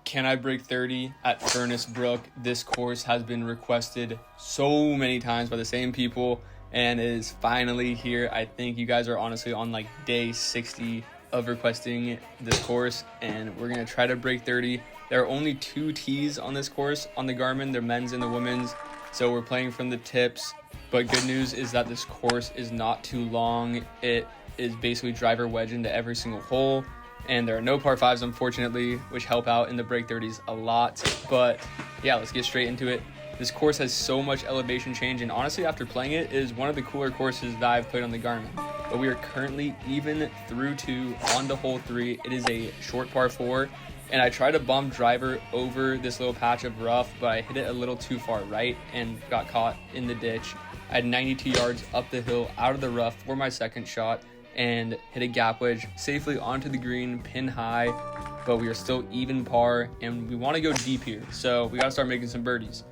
Can I break 30 at Furnace Brook? This course has been requested so many times by the same people and is finally here. I think you guys are honestly on like day 60 of requesting this course, and we're gonna try to break 30. There are only 2 tees on this course on the Garmin, the men's and the women's, so we're playing from the tips. But good news is that this course is not too long. It is basically driver wedge into every single hole, and there are no par 5s, unfortunately, which help out in the break 30s a lot. But yeah, let's get straight into it. This course has so much elevation change, and honestly, after playing it, is one of the cooler courses that I've played on the Garmin. But we are currently even through 2 on to hole 3. It is a short par 4, and I tried to bomb driver over this little patch of rough, but I hit it a little too far right and got caught in the ditch. I had 92 yards up the hill out of the rough for my second shot, and hit a gap wedge safely onto the green, pin high, but we are still even par, and we want to go deep here, so we got to start making some birdies.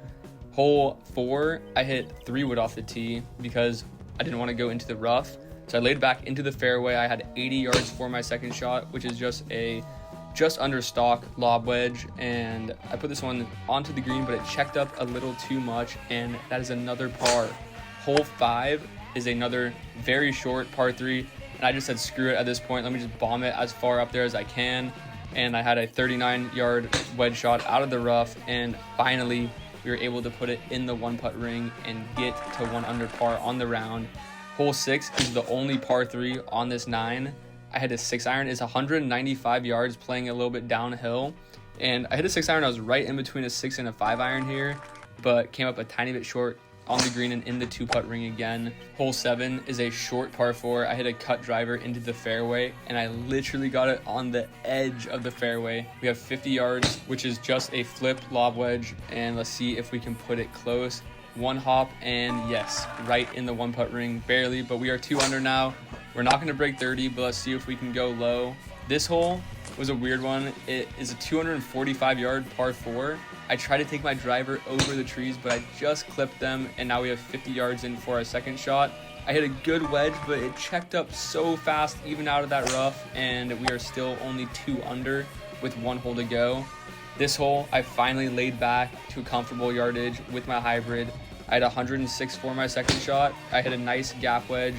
Hole 4, I hit 3-wood off the tee because I didn't want to go into the rough, so I laid back into the fairway. I had 80 yards for my second shot, which is just under stock lob wedge, and I put this one onto the green, but it checked up a little too much, and that is another par. Hole 5 is another very short par 3, and I just said screw it at this point, let me just bomb it as far up there as I can. And I had a 39-yard wedge shot out of the rough, and finally we were able to put it in the 1-putt ring and get to 1 under par on the round. Hole 6 is the only par 3 on this 9. I had a 6-iron. It's 195 yards, playing a little bit downhill, and I hit a 6-iron. I was right in between a 6 and a 5-iron here, but came up a tiny bit short on the green and in the 2-putt ring again. Hole 7 is a short par 4. I hit a cut driver into the fairway, and I literally got it on the edge of the fairway. We have 50 yards, which is just a flip lob wedge, and let's see if we can put it close. 1 hop, and yes, right in the 1-putt ring, barely, but we are 2 under now. We're not going to break 30, but let's see if we can go low. This hole was a weird one. It is a 245-yard par 4. I tried to take my driver over the trees, but I just clipped them, and now we have 50 yards in for our second shot. I hit a good wedge, but it checked up so fast even out of that rough, and we are still only 2 under with 1 hole to go. This hole, I finally laid back to a comfortable yardage with my hybrid. I had 106 for my second shot. I hit a nice gap wedge,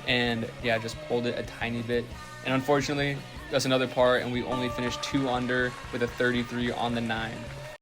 and yeah, just pulled it a tiny bit. And unfortunately, that's another par, and we only finished 2 under with a 33 on the 9.